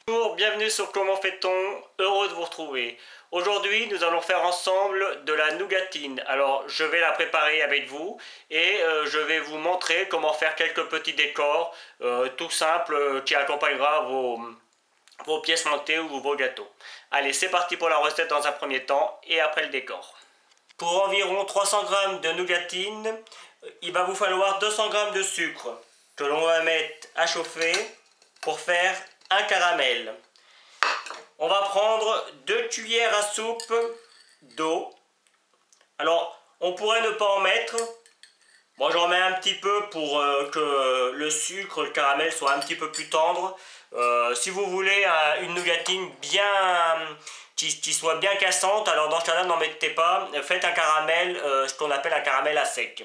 Bonjour, bienvenue sur Comment fait-on? Heureux de vous retrouver. Aujourd'hui, nous allons faire ensemble de la nougatine. Alors, je vais la préparer avec vous et je vais vous montrer comment faire quelques petits décors tout simples qui accompagnera vos pièces montées ou vos gâteaux. Allez, c'est parti pour la recette dans un premier temps et après le décor. Pour environ 300 g de nougatine, il va vous falloir 200 g de sucre que l'on va mettre à chauffer pour faire un caramel. On va prendre 2 cuillères à soupe d'eau. Alors, on pourrait ne pas en mettre. Moi, j'en mets un petit peu pour que le sucre, le caramel soit un petit peu plus tendre. Si vous voulez une nougatine qui soit bien cassante, alors dans ce cas-là, n'en mettez pas. Faites un caramel, ce qu'on appelle un caramel à sec.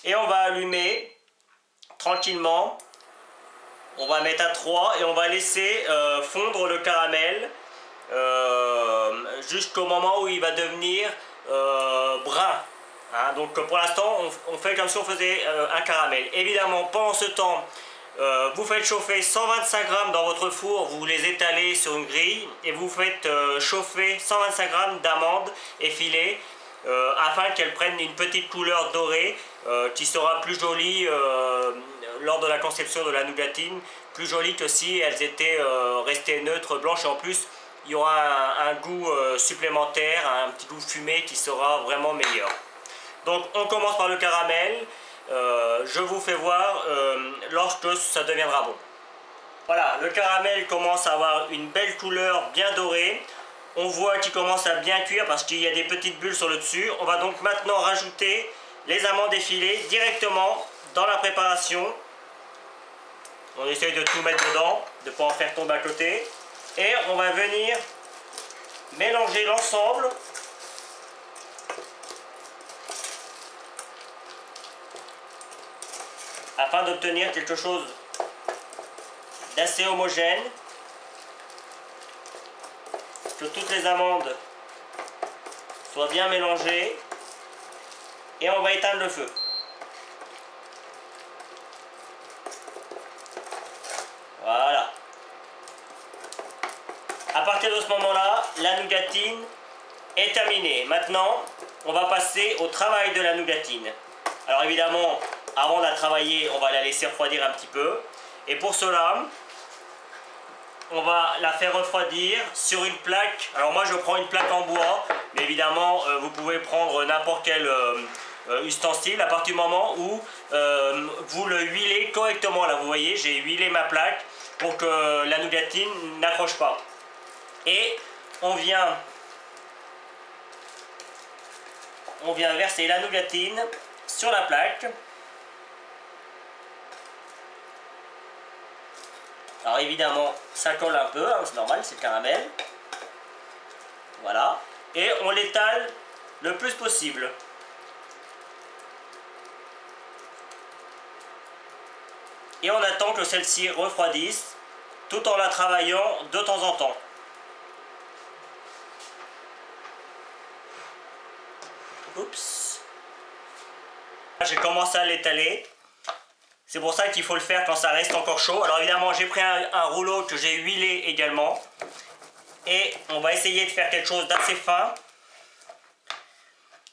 Et on va allumer tranquillement. On va mettre à 3 et on va laisser fondre le caramel jusqu'au moment où il va devenir brun. Hein, donc pour l'instant, on fait comme si on faisait un caramel. Évidemment, pendant ce temps, vous faites chauffer 125 g dans votre four, vous les étalez sur une grille et vous faites chauffer 125 g d'amandes effilées afin qu'elles prennent une petite couleur dorée qui sera plus jolie lors de la conception de la nougatine, plus jolie que si elles étaient restées neutres, blanches, et en plus il y aura un goût supplémentaire, un petit goût fumé qui sera vraiment meilleur. Donc on commence par le caramel, je vous fais voir lorsque ça deviendra bon. Voilà, le caramel commence à avoir une belle couleur bien dorée. On voit qu'il commence à bien cuire parce qu'il y a des petites bulles sur le dessus. On va donc maintenant rajouter les amandes effilées directement dans la préparation. On essaye de tout mettre dedans, de ne pas en faire tomber à côté. Et on va venir mélanger l'ensemble afin d'obtenir quelque chose d'assez homogène, que toutes les amandes soient bien mélangées, et on va éteindre le feu. Voilà. À partir de ce moment-là, la nougatine est terminée. Maintenant, on va passer au travail de la nougatine. Alors évidemment, avant de la travailler, on va la laisser refroidir un petit peu. Et pour cela, on va la faire refroidir sur une plaque. Alors moi je prends une plaque en bois, mais évidemment vous pouvez prendre n'importe quel ustensile à partir du moment où vous le huilez correctement. Là vous voyez, j'ai huilé ma plaque pour que la nougatine n'accroche pas. Et on vient verser la nougatine sur la plaque. Alors évidemment, ça colle un peu, hein, c'est normal, c'est le caramel. Voilà. Et on l'étale le plus possible. Et on attend que celle-ci refroidisse, tout en la travaillant de temps en temps. Oups. J'ai commencé à l'étaler. C'est pour ça qu'il faut le faire quand ça reste encore chaud. Alors évidemment, j'ai pris un rouleau que j'ai huilé également. Et on va essayer de faire quelque chose d'assez fin.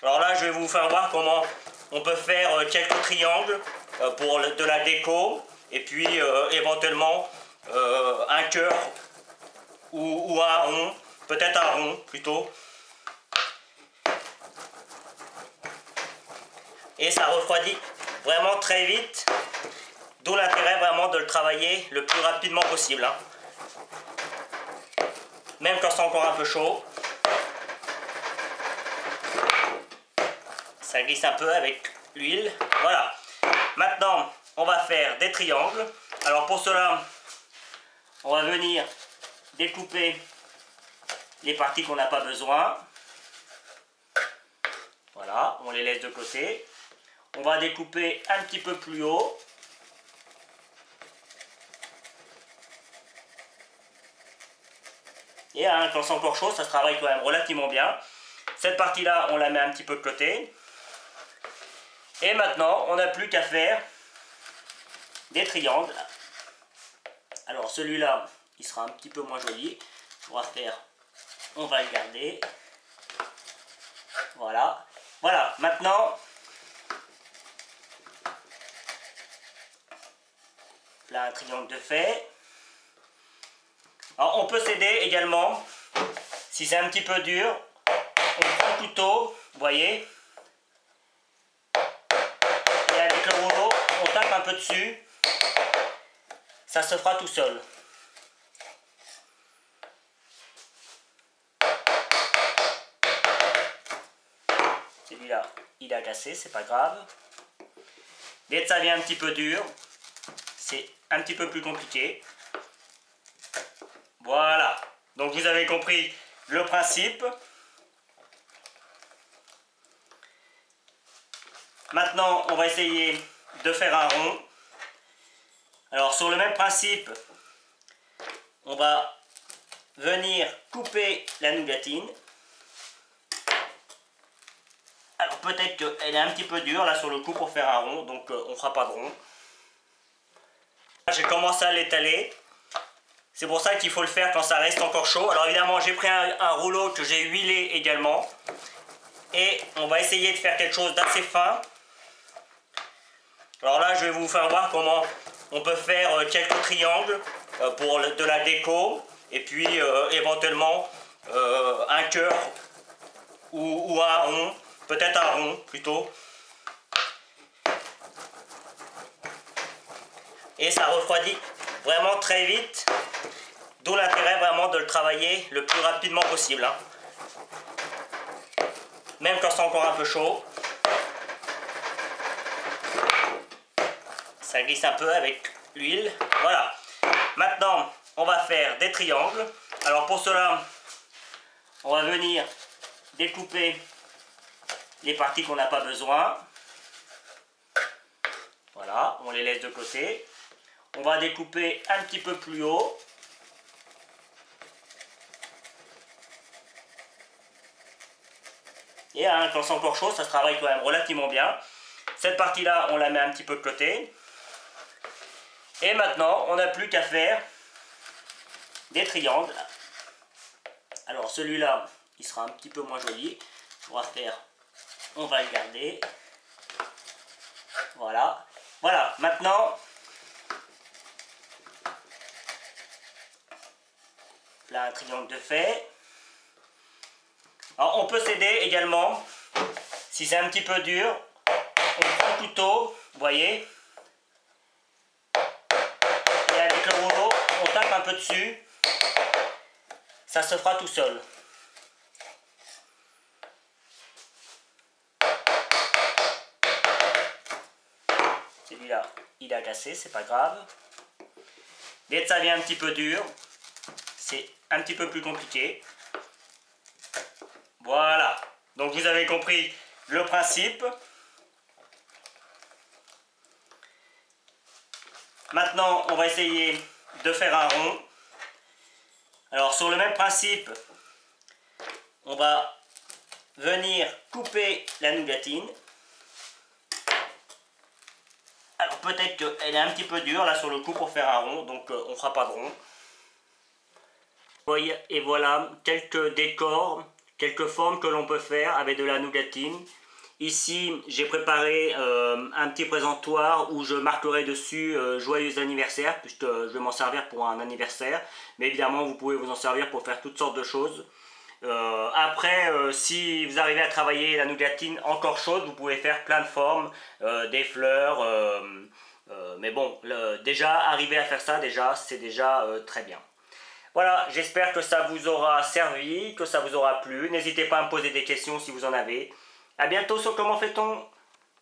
Alors là, je vais vous faire voir comment on peut faire quelques triangles pour de la déco. Et puis éventuellement un cœur ou un rond. Peut-être un rond plutôt. Et ça refroidit vraiment très vite. D'où l'intérêt vraiment de le travailler le plus rapidement possible. Hein. Même quand c'est encore un peu chaud. Ça glisse un peu avec l'huile. Voilà. Maintenant, on va faire des triangles. Alors pour cela, on va venir découper les parties qu'on n'a pas besoin. Voilà, on les laisse de côté. On va découper un petit peu plus haut. Et hein, quand c'est encore chaud, ça se travaille quand même relativement bien. Cette partie-là, on la met un petit peu de côté. Et maintenant, on n'a plus qu'à faire des triangles. Alors celui-là, il sera un petit peu moins joli. On va le garder. Voilà. Voilà, maintenant, là un triangle de fait. Alors on peut s'aider également, si c'est un petit peu dur, on prend le couteau, vous voyez, et avec le rouleau, on tape un peu dessus, ça se fera tout seul. Celui-là, il a cassé, c'est pas grave. Dès que ça vient un petit peu dur, c'est un petit peu plus compliqué. Voilà, donc vous avez compris le principe. Maintenant, on va essayer de faire un rond. Alors sur le même principe, on va venir couper la nougatine. Alors peut-être qu'elle est un petit peu dure là sur le coup pour faire un rond, donc on ne fera pas de rond. J'ai commencé à l'étaler. C'est pour ça qu'il faut le faire quand ça reste encore chaud. Alors évidemment, j'ai pris un rouleau que j'ai huilé également. Et on va essayer de faire quelque chose d'assez fin. Alors là, je vais vous faire voir comment on peut faire quelques triangles pour de la déco. Et puis éventuellement un cœur ou un rond. Peut-être un rond plutôt. Et ça refroidit vraiment très vite. D'où l'intérêt vraiment de le travailler le plus rapidement possible. Hein. Même quand c'est encore un peu chaud. Ça glisse un peu avec l'huile. Voilà. Maintenant, on va faire des triangles. Alors pour cela, on va venir découper les parties qu'on n'a pas besoin. Voilà, on les laisse de côté. On va découper un petit peu plus haut. Et hein, quand c'est encore chaud, ça se travaille quand même relativement bien. Cette partie-là, on la met un petit peu de côté. Et maintenant, on n'a plus qu'à faire des triangles. Alors celui-là, il sera un petit peu moins joli. On va le garder. Voilà. Voilà, maintenant, là un triangle de fait. Alors on peut s'aider également, si c'est un petit peu dur, on prend le couteau, vous voyez, et avec le rouleau, on tape un peu dessus, ça se fera tout seul. Celui-là, il a cassé, c'est pas grave. Dès que ça vient un petit peu dur, c'est un petit peu plus compliqué. Voilà, donc vous avez compris le principe. Maintenant, on va essayer de faire un rond. Alors sur le même principe, on va venir couper la nougatine. Alors peut-être qu'elle est un petit peu dure là sur le coup pour faire un rond, donc on ne fera pas de rond. Et voilà quelques décors, quelques formes que l'on peut faire avec de la nougatine. Ici, j'ai préparé un petit présentoir où je marquerai dessus joyeux anniversaire, puisque je vais m'en servir pour un anniversaire. Mais évidemment, vous pouvez vous en servir pour faire toutes sortes de choses. Après, si vous arrivez à travailler la nougatine encore chaude, vous pouvez faire plein de formes, des fleurs. Mais bon, déjà, arriver à faire ça, c'est déjà très bien. Voilà, j'espère que ça vous aura servi, que ça vous aura plu. N'hésitez pas à me poser des questions si vous en avez. A bientôt sur Comment fait-on ?